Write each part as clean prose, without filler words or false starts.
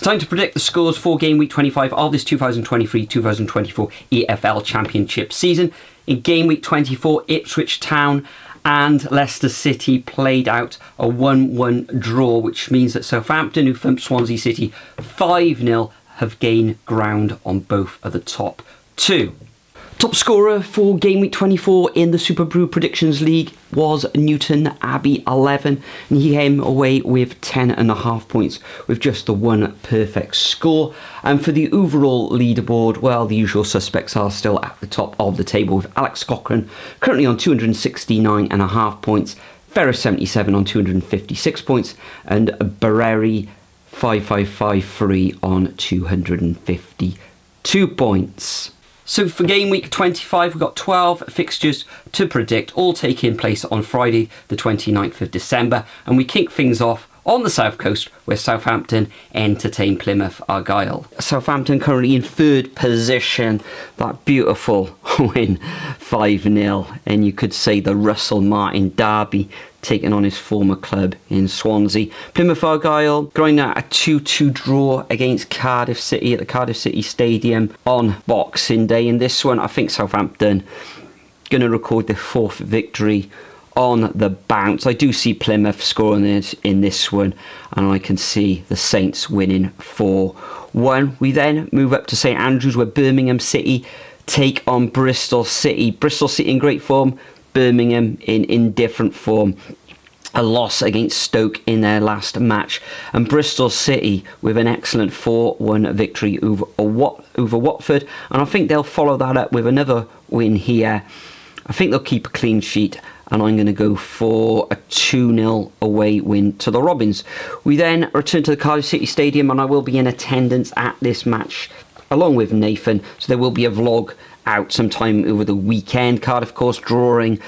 Time to predict the scores for game week 25 of this 2023-2024 EFL Championship season. In game week 24, Ipswich Town and Leicester City played out a 1-1 draw, which means that Southampton, who thumped Swansea City 5-0, have gained ground on both of the top two. Top scorer for game week 24 in the Superbru Predictions League was Newton Abbey 11, and he came away with 10.5 points with just the one perfect score. And for the overall leaderboard, well, the usual suspects are still at the top of the table, with Alex Cochrane currently on 269.5 points, Ferris 77 on 256 points, and Bareri 5553 on 252 points. So for game week 25, we've got 12 fixtures to predict, all taking place on Friday, the 29th of December. And we kick things off on the south coast, where Southampton entertain Plymouth Argyle. Southampton currently in third position. That beautiful win, 5-0. And you could say the Russell Martin derby, taking on his former club in Swansea. Plymouth Argyle grinding out a 2-2 draw against Cardiff City at the Cardiff City Stadium on Boxing Day. In this one, I think Southampton going to record their fourth victory on the bounce. I do see Plymouth scoring it in this one, and I can see the Saints winning 4-1. We then move up to St Andrews, where Birmingham City take on Bristol City. Bristol City in great form, Birmingham in indifferent form. A loss against Stoke in their last match, and Bristol City with an excellent 4-1 victory over Watford, and I think they'll follow that up with another win here. I think they'll keep a clean sheet, and I'm going to go for a 2-0 away win to the Robins. We then return to the Cardiff City Stadium, and I will be in attendance at this match along with Nathan, so there will be a vlog out sometime over the weekend. Cardiff, of course, drawing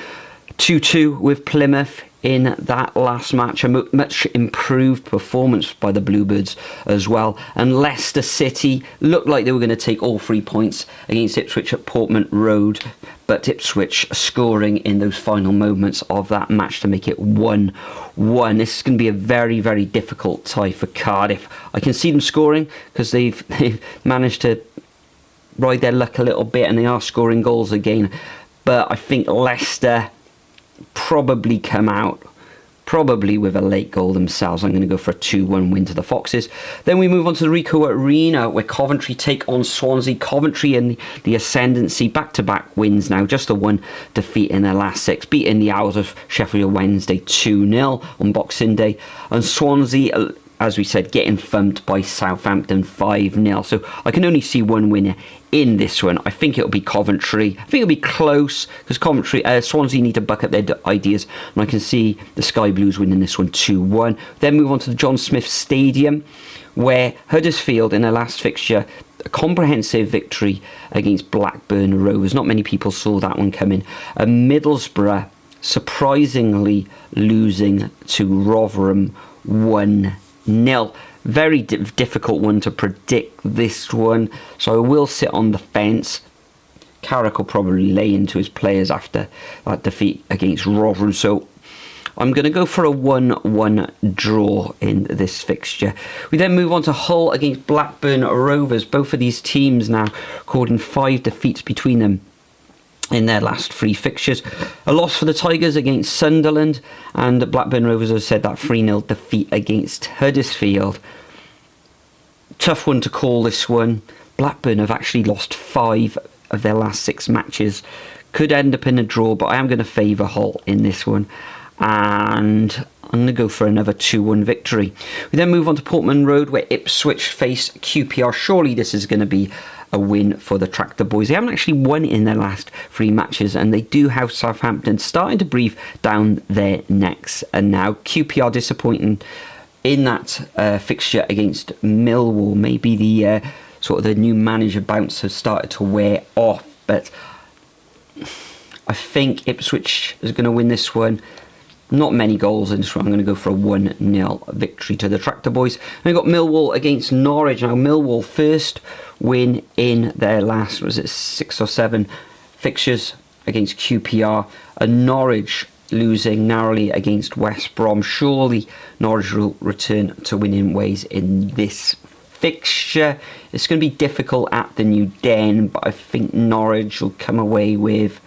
2-2 with Plymouth in that last match. A much improved performance by the Bluebirds as well. And Leicester City looked like they were going to take all 3 points against Ipswich at Portman Road, but Ipswich scoring in those final moments of that match to make it 1-1. This is going to be a very, very difficult tie for Cardiff. I can see them scoring because they've managed to ride their luck a little bit, and they are scoring goals again. But I think Leicester probably come out with a late goal themselves. I'm going to go for a 2-1 win to the Foxes. Then we move on to the Ricoh Arena, where Coventry take on Swansea. Coventry in the ascendancy, back-to-back wins now, just the one defeat in their last 6, beating the Owls of Sheffield Wednesday 2-0 on Boxing Day, and Swansea, as we said, getting thumped by Southampton 5-0. So I can only see one winner in this one. I think it'll be Coventry. I think it'll be close, because Swansea need to buck up their ideas, and I can see the Sky Blues winning this one 2-1. Then move on to the John Smith Stadium, where Huddersfield in their last fixture, a comprehensive victory against Blackburn Rovers. Not many people saw that one coming. Middlesbrough surprisingly losing to Rotherham 1-0. Very difficult one to predict, this one, so I will sit on the fence. Carrick will probably lay into his players after that defeat against Rotherham, so I'm going to go for a 1-1 draw in this fixture. We then move on to Hull against Blackburn Rovers. Both of these teams now recording 5 defeats between them in their last 3 fixtures. A loss for the Tigers against Sunderland, and Blackburn Rovers have said that 3-0 defeat against Huddersfield. Tough one to call, this one. Blackburn have actually lost 5 of their last 6 matches. Could end up in a draw, but I am going to favour Hull in this one, and I'm going to go for another 2-1 victory. We then move on to Portman Road, where Ipswich face QPR. Surely this is going to be a win for the Tractor Boys. They haven't actually won in their last 3 matches, and they do have Southampton starting to breathe down their necks. And now QPR disappointing in that fixture against Millwall. Maybe the sort of the new manager bounce has started to wear off, but I think Ipswich is going to win this one. Not many goals in this one. I'm going to go for a 1-0 victory to the Tractor Boys. And we've got Millwall against Norwich. Now, Millwall first win in their last, 6 or 7 fixtures against QPR. And Norwich losing narrowly against West Brom. Surely Norwich will return to winning ways in this fixture. It's going to be difficult at the New Den, but I think Norwich will come away with,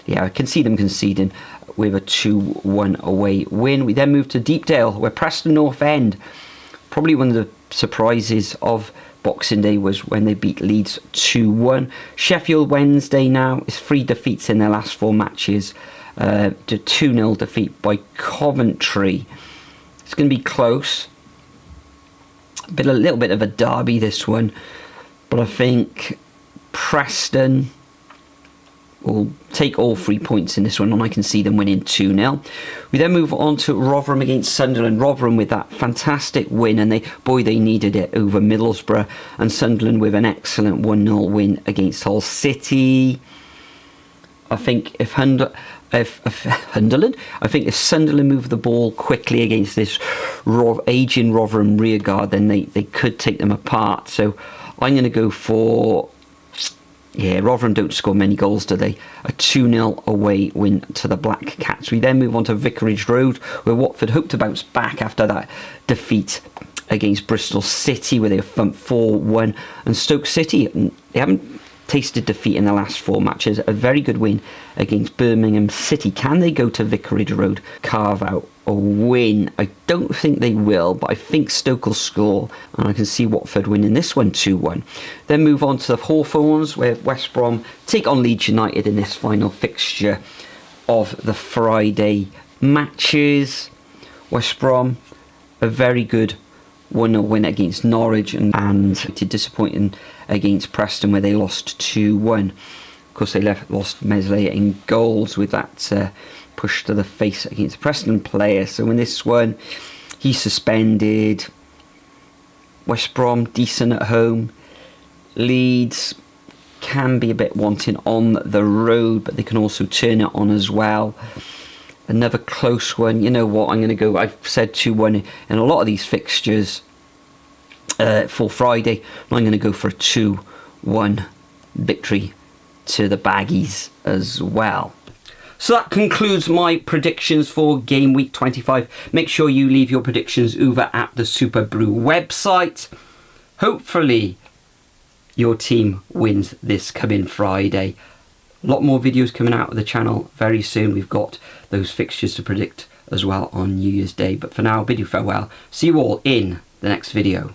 I can see them conceding with a 2-1 away win. We then move to Deepdale, where Preston North End, probably one of the surprises of Boxing Day was when they beat Leeds 2-1. Sheffield Wednesday now is 3 defeats in their last 4 matches. To 2-0 defeat by Coventry. It's going to be close. A little bit of a derby, this one. But I think Preston will take all 3 points in this one, and I can see them winning 2-0. We then move on to Rotherham against Sunderland. Rotherham with that fantastic win, and they needed it over Middlesbrough. And Sunderland with an excellent 1-0 win against Hull City. I think if Sunderland move the ball quickly against this aging Rotherham rearguard, then they could take them apart. So I'm going to go for, Rotherham don't score many goals, do they? A 2-0 away win to the Black Cats. We then move on to Vicarage Road, where Watford hope to bounce back after that defeat against Bristol City, where they thumped 4-1. And Stoke City, they haven't tasted defeat in the last 4 matches. A very good win against Birmingham City. Can they go to Vicarage Road, carve out a win? I don't think they will, but I think Stoke will score, and I can see Watford winning this one 2-1. Then move on to the Hawthorns, where West Brom take on Leeds United in this final fixture of the Friday matches. West Brom, a very good 1-0 win against Norwich, and disappointing against Preston, where they lost 2-1. Of course, they lost Meslier in goals with that push to the face against the Preston player. So in this one, he's suspended. West Brom, decent at home. Leeds can be a bit wanting on the road, but they can also turn it on as well. Another close one. You know what? I'm going to go. I've said 2-1 in a lot of these fixtures for Friday. I'm going to go for a 2-1 victory to the Baggies as well. So that concludes my predictions for game week 25. Make sure you leave your predictions over at the Superbru website. Hopefully your team wins this coming Friday. A lot more videos coming out of the channel very soon. We've got those fixtures to predict as well on New Year's Day. But for now, bid you farewell. See you all in the next video.